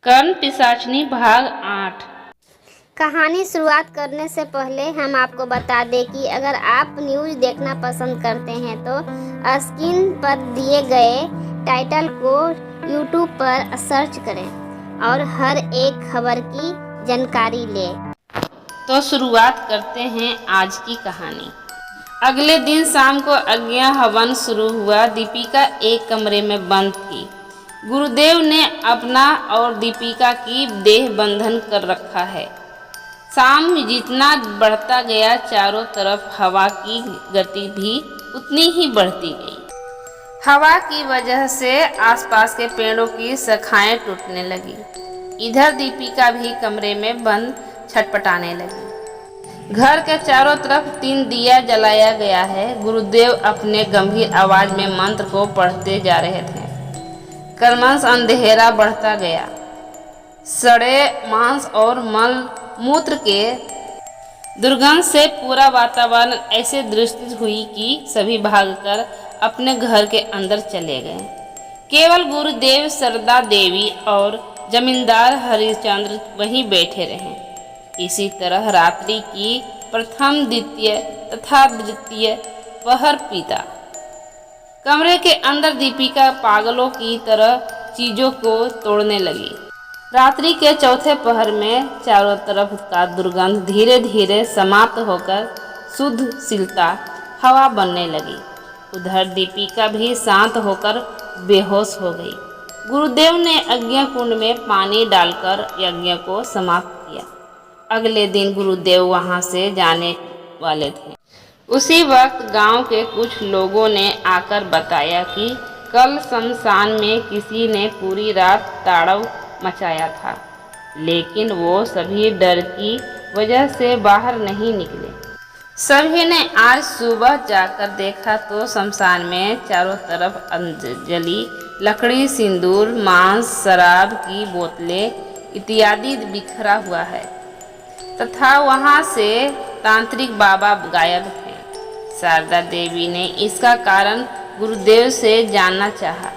कर्ण पिशाचिनी भाग 8। कहानी शुरुआत करने से पहले हम आपको बता दें कि अगर आप न्यूज़ देखना पसंद करते हैं तो स्क्रीन पर दिए गए टाइटल को यूट्यूब पर सर्च करें और हर एक खबर की जानकारी लें। तो शुरुआत करते हैं आज की कहानी। अगले दिन शाम को यज्ञ हवन शुरू हुआ। दीपिका एक कमरे में बंद थी। गुरुदेव ने अपना और दीपिका की देह बंधन कर रखा है। शाम जितना बढ़ता गया चारों तरफ हवा की गति भी उतनी ही बढ़ती गई। हवा की वजह से आसपास के पेड़ों की शाखाएं टूटने लगी। इधर दीपिका भी कमरे में बंद छटपटाने लगी। घर के चारों तरफ 3 दिया जलाया गया है। गुरुदेव अपने गंभीर आवाज में मंत्र को पढ़ते जा रहे थे। क्रमशः अंधेरा बढ़ता गया। सड़े मांस और मल मूत्र के दुर्गंध से पूरा वातावरण ऐसे दृष्टि हुई कि सभी भागकर अपने घर के अंदर चले गए। केवल गुरुदेव, शारदा देवी और जमींदार हरिश्चंद्र वहीं बैठे रहे। इसी तरह रात्रि की प्रथम, द्वितीय तथा तृतीय पहर बीता। कमरे के अंदर दीपिका पागलों की तरह चीजों को तोड़ने लगी। रात्रि के चौथे पहर में चारों तरफ का दुर्गंध धीरे धीरे समाप्त होकर शुद्ध शीतलता हवा बनने लगी। उधर दीपिका भी शांत होकर बेहोश हो गई। गुरुदेव ने यज्ञ कुंड में पानी डालकर यज्ञ को समाप्त किया। अगले दिन गुरुदेव वहां से जाने वाले थे। उसी वक्त गांव के कुछ लोगों ने आकर बताया कि कल शमशान में किसी ने पूरी रात तांडव मचाया था, लेकिन वो सभी डर की वजह से बाहर नहीं निकले। सभी ने आज सुबह जाकर देखा तो शमशान में चारों तरफ अंजलि, लकड़ी, सिंदूर, मांस, शराब की बोतलें इत्यादि बिखरा हुआ है तथा वहां से तांत्रिक बाबा गायब थे। शारदा देवी ने इसका कारण गुरुदेव से जानना चाहा।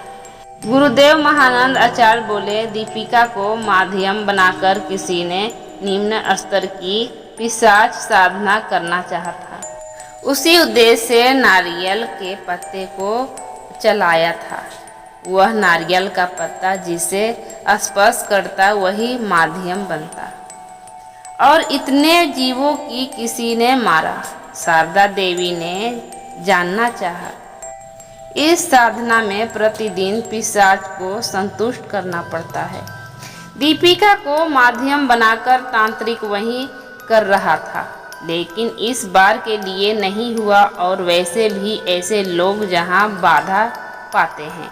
गुरुदेव महानंद आचार्य बोले, दीपिका को माध्यम बनाकर किसी ने निम्न स्तर की पिशाच साधना करना चाहा था। उसी उद्देश्य से नारियल के पत्ते को चलाया था। वह नारियल का पत्ता जिसे स्पर्श करता वही माध्यम बनता और इतने जीवों की किसी ने मारा। शारदा देवी ने जानना चाहा। इस साधना में प्रतिदिन पिशाच को संतुष्ट करना पड़ता है। दीपिका को माध्यम बनाकर तांत्रिक वही कर रहा था, लेकिन इस बार के लिए नहीं हुआ। और वैसे भी ऐसे लोग जहां बाधा पाते हैं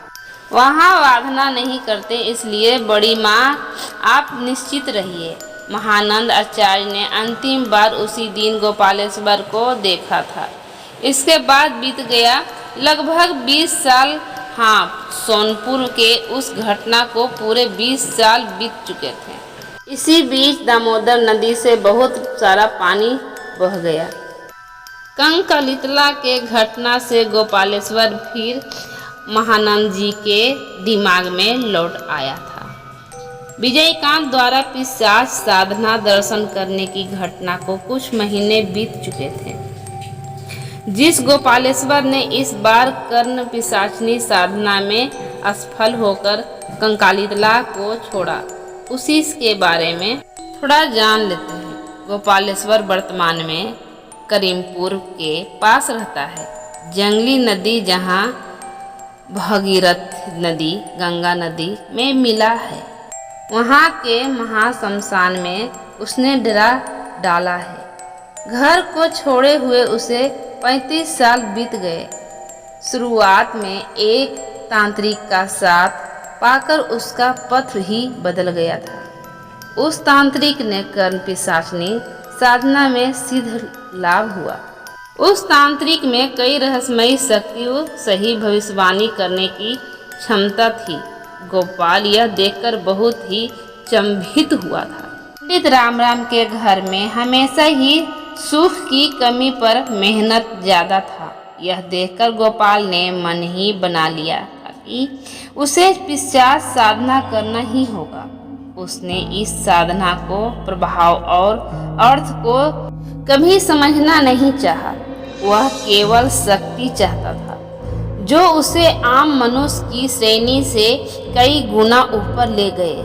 वहां वादना नहीं करते। इसलिए बड़ी माँ, आप निश्चित रहिए। महानंद आचार्य ने अंतिम बार उसी दिन गोपालेश्वर को देखा था। इसके बाद बीत गया लगभग 20 साल। हाँ, सोनपुर के उस घटना को पूरे 20 साल बीत चुके थे। इसी बीच दामोदर नदी से बहुत सारा पानी बह गया। कंकालितला के घटना से गोपालेश्वर फिर महानंद जी के दिमाग में लौट आया था। विजयकांत द्वारा पिशाच साधना दर्शन करने की घटना को कुछ महीने बीत चुके थे। जिस गोपालेश्वर ने इस बार कर्ण पिशाचिनी साधना में असफल होकर कंकालितला को छोड़ा, उसी के बारे में थोड़ा जान लेते हैं। गोपालेश्वर वर्तमान में करीमपुर के पास रहता है। जंगली नदी जहाँ भगीरथ नदी गंगा नदी में मिला है, वहाँ के महाश्मशान में उसने डेरा डाला है। घर को छोड़े हुए उसे 35 साल बीत गए। शुरुआत में एक तांत्रिक का साथ पाकर उसका पथ ही बदल गया था। उस तांत्रिक ने कर्ण पिशाचिनी साधना में सिद्ध लाभ हुआ। उस तांत्रिक में कई रहस्यमयी शक्तियों सही भविष्यवाणी करने की क्षमता थी। गोपाल यह देखकर बहुत ही चंभित हुआ था। पंडित राम के घर में हमेशा ही सुख की कमी पर मेहनत ज्यादा था। यह देखकर गोपाल ने मन ही बना लिया था कि उसे पिशाच साधना करना ही होगा। उसने इस साधना को प्रभाव और अर्थ को कभी समझना नहीं चाहा। वह केवल शक्ति चाहता था, जो उसे आम मनुष्य की श्रेणी से कई गुना ऊपर ले गए।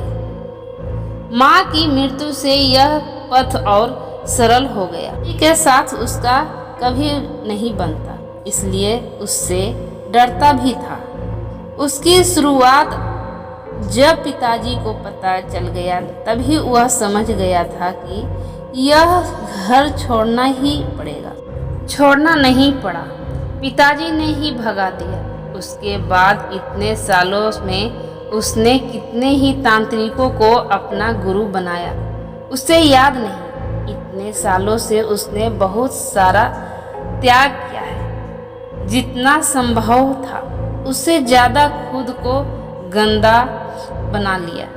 माँ की मृत्यु से यह पथ और सरल हो गया। के साथ उसका कभी नहीं बनता, इसलिए उससे डरता भी था। उसकी शुरुआत जब पिताजी को पता चल गया, तभी वह समझ गया था कि यह घर छोड़ना ही पड़ेगा। छोड़ना नहीं पड़ा, पिताजी ने ही भगा दिया। उसके बाद इतने सालों में उसने कितने ही तांत्रिकों को अपना गुरु बनाया, उसे याद नहीं। इतने सालों से उसने बहुत सारा त्याग किया है। जितना संभव था उससे ज़्यादा खुद को गंदा बना लिया।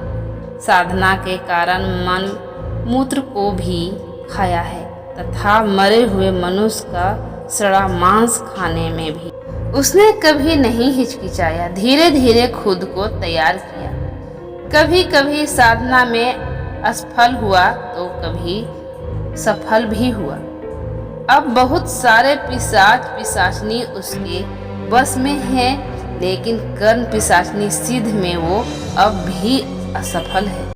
साधना के कारण मन मूत्र को भी खाया है तथा मरे हुए मनुष्य का सड़ा मांस खाने में भी उसने कभी नहीं हिचकिचाया। धीरे धीरे खुद को तैयार किया। कभी कभी साधना में असफल हुआ तो कभी सफल भी हुआ। अब बहुत सारे पिशाच पिशाचनी उसके बस में हैं, लेकिन कर्ण पिशाचनी सिद्ध में वो अब भी असफल है।